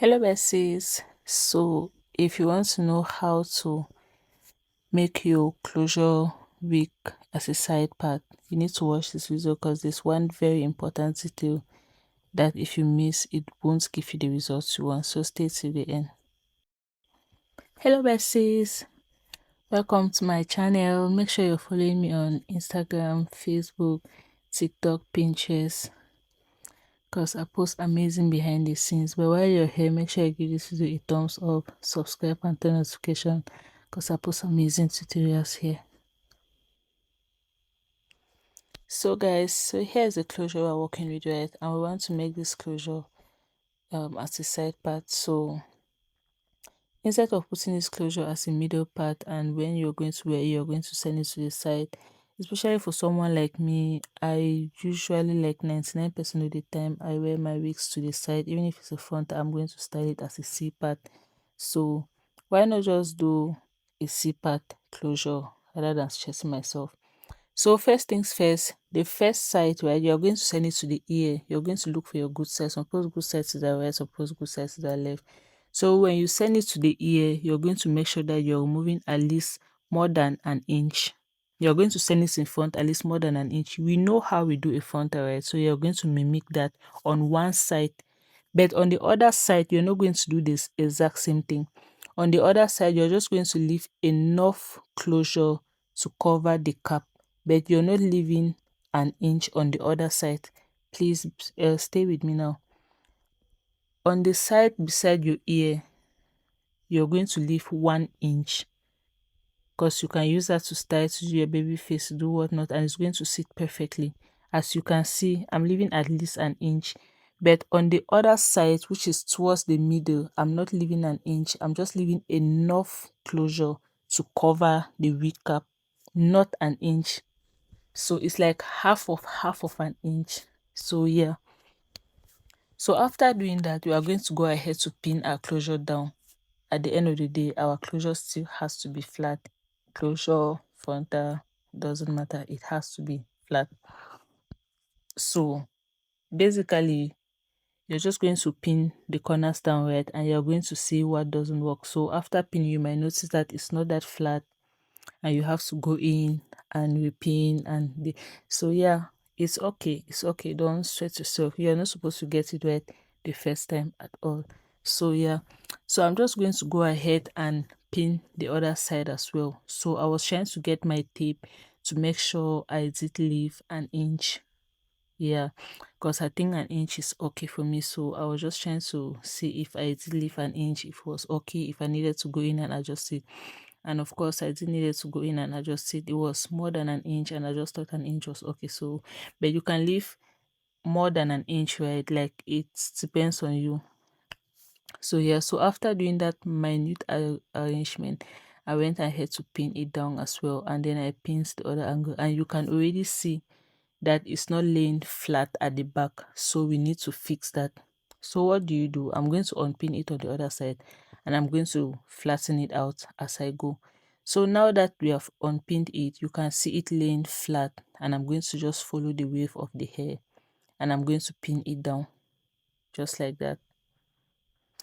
Hello besties. So if you want to know how to make your closure week as a side part, you need to watch this video because there's one very important detail that if you miss it won't give you the results you want. So stay till the end. Hello besties. Welcome to my channel. Make sure you're following me on Instagram, Facebook, TikTok, Pinterest, because I post amazing behind the scenes. But while you're here, make sure you give this video a thumbs up, subscribe and turn notification because I post amazing tutorials here. So guys, so here's the closure we're working with, right? And we want to make this closure as a side part. So instead of putting this closure as a middle part, and when you're going to wear it, you're going to send it to the side, especially for someone like me, I usually, like 99% of the time, I wear my wigs to the side. Even if it's a front, I'm going to style it as a C part. So why not just do a C part closure rather than stressing myself? So first things first, the first side, right, you're going to send it to the ear. You're going to look for your good side. Suppose good side to the right, suppose good side to the left. So when you send it to the ear, you're going to make sure that you're removing at least more than an inch. You're going to send this in front at least more than an inch. We know how we do a frontal, right? So you're going to mimic that on one side. But on the other side, you're not going to do this exact same thing. On the other side, you're just going to leave enough closure to cover the cap, but you're not leaving an inch on the other side. Please stay with me now. On the side beside your ear, you're going to leave 1 inch because you can use that to style, to do your baby face, do whatnot, and it's going to sit perfectly. As you can see, I'm leaving at least an inch, but on the other side, which is towards the middle, I'm not leaving an inch. I'm just leaving enough closure to cover the wig cap, not an inch. So it's like half of an inch. So yeah, so after doing that, we are going to go ahead to pin our closure down. At the end of the day, our closure still has to be flat. Closure, frontal, doesn't matter, it has to be flat. So basically, you're just going to pin the corners down, right, and you're going to see what doesn't work. So after pinning, you might notice that it's not that flat and you have to go in and repin and so yeah, it's okay, don't stress yourself. You're not supposed to get it right the first time at all. So yeah, so I'm just going to go ahead and pin the other side as well. So I was trying to get my tape to make sure I did leave an inch, yeah, because I think an inch is okay for me. So I was just trying to see if I did leave an inch, if it was okay, if I needed to go in and adjust it. And of course I did needed to go in and adjust it. It was more than an inch and I just thought an inch was okay. So but you can leave more than an inch, right? Like it depends on you. So yeah, so after doing that minute arrangement, I went ahead to pin it down as well, and then I pinned the other angle, and you can already see that it's not laying flat at the back, so we need to fix that. So what do? I'm going to unpin it on the other side and I'm going to flatten it out as I go. So now that we have unpinned it, you can see it laying flat, and I'm going to just follow the wave of the hair and I'm going to pin it down just like that.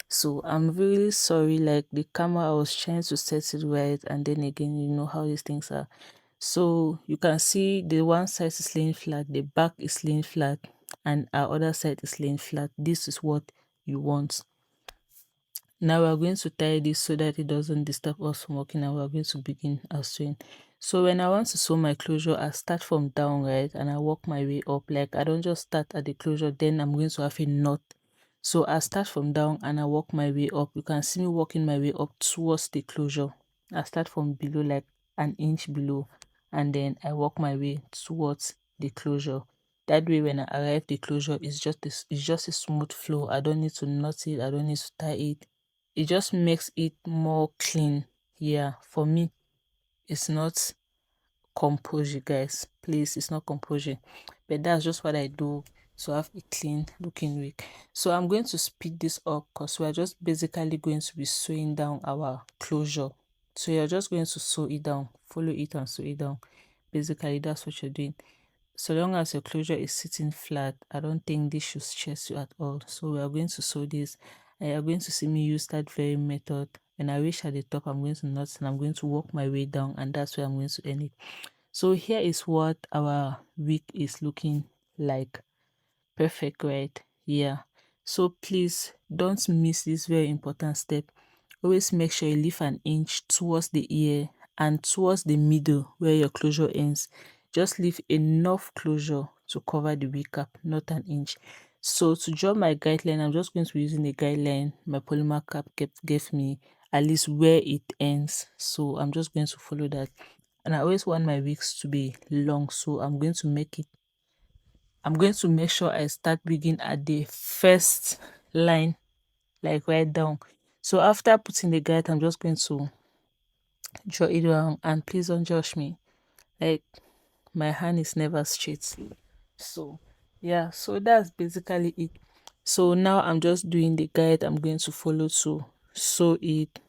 So I'm really sorry, like the camera, I was trying to set it right, and then again, you know how these things are. So you can see the one side is laying flat, the back is laying flat, and our other side is laying flat. This is what you want. Now we're going to tie this so that it doesn't disturb us from working, and we're going to begin our sewing. So when I want to sew my closure, I start from down, right, and I work my way up. Like I don't just start at the closure, then I'm going to have a knot. So I start from down and I work my way up. You can see me working my way up towards the closure. I start from below, like an inch below, and then I work my way towards the closure. That way when I arrive the closure, it's just a smooth flow. I don't need to knot it, I don't need to tie it. It just makes it more clean. Yeah, for me, it's not composure, guys, please, it's not composure, but that's just what I do to have a clean looking wig. So I'm going to speed this up because we're just basically going to be sewing down our closure. So you're just going to sew it down, follow it and sew it down. Basically that's what you're doing. So long as your closure is sitting flat, I don't think this should stress you at all. So we are going to sew this, and you're going to see me use that very method. And I wish at the top I'm going to knot and I'm going to work my way down, and that's where I'm going to end it. So here is what our wig is looking like. Perfect, right? Yeah. So please don't miss this very important step. Always make sure you leave an inch towards the ear and towards the middle where your closure ends. Just leave enough closure to cover the wig cap, not an inch. So to draw my guideline, I'm just going to be using a guideline my polymer cap gave me, at least where it ends. So I'm just going to follow that. And I always want my wigs to be long, so I'm going to make sure I start wigging at the first line, like right down. So after putting the guide, I'm just going to draw it down, and please don't judge me. Like, my hand is never straight. So yeah, so that's basically it. So now I'm just doing the guide I'm going to follow to sew it,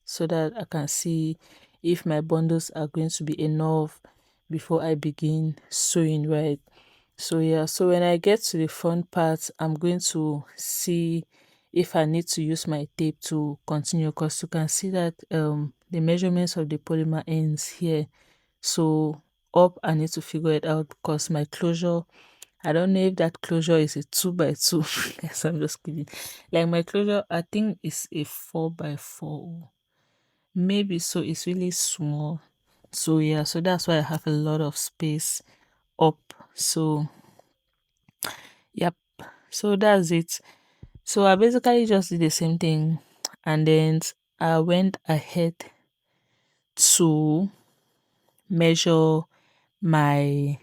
so that I can see if my bundles are going to be enough before I begin sewing, right? So yeah, so when I get to the front part, I'm going to see if I need to use my tape to continue, because you can see that the measurements of the polymer ends here. So up, I need to figure it out, because my closure, I don't know if that closure is a 2x2. Yes, I'm just kidding. Like, my closure, I think is a 4x4, maybe. So it's really small. So yeah, so that's why I have a lot of space up. So yep, so that's it. So I basically just did the same thing, and then I went ahead to measure my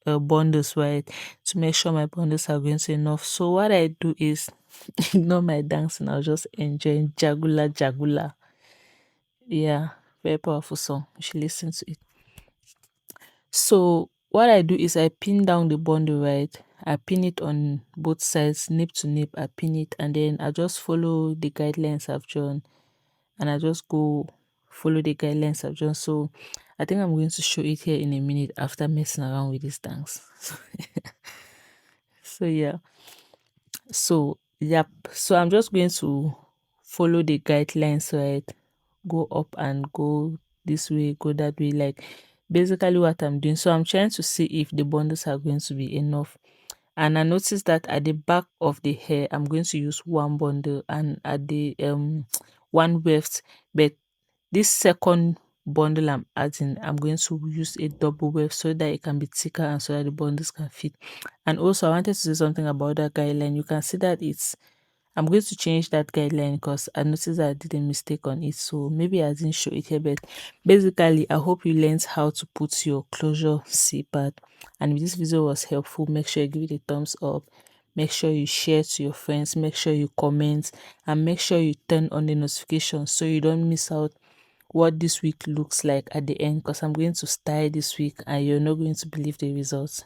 bundles, right, to make sure my bundles are going to enough. So what I do is ignore my dancing, I'll just enjoy Jagula Jagula. Yeah, very powerful song, you should listen to it. So what I do is I pin down the bundle, right? I pin it on both sides, nip to nip, I pin it, and then I just follow the guidelines I've drawn, and I just go follow the guidelines I've drawn. So I think I'm going to show it here in a minute after messing around with this dance. So yeah. So yep. So I'm just going to follow the guidelines, right? Go up and go this way, go that way, like basically what I'm doing. So I'm trying to see if the bundles are going to be enough. And I noticed that at the back of the hair, I'm going to use one bundle, and at the one weft, but this second bundle I'm adding, I'm going to use a double weft so that it can be thicker and so that the bundles can fit. And also I wanted to say something about that guideline. You can see that I'm going to change that guideline because I noticed that I did a mistake on it, so maybe I didn't show it here. But basically, I hope you learned how to put your closure C-pad, and if this video was helpful, make sure you give it a thumbs up, make sure you share to your friends, make sure you comment, and make sure you turn on the notifications so you don't miss out what this week looks like at the end, because I'm going to style this week and you're not going to believe the results.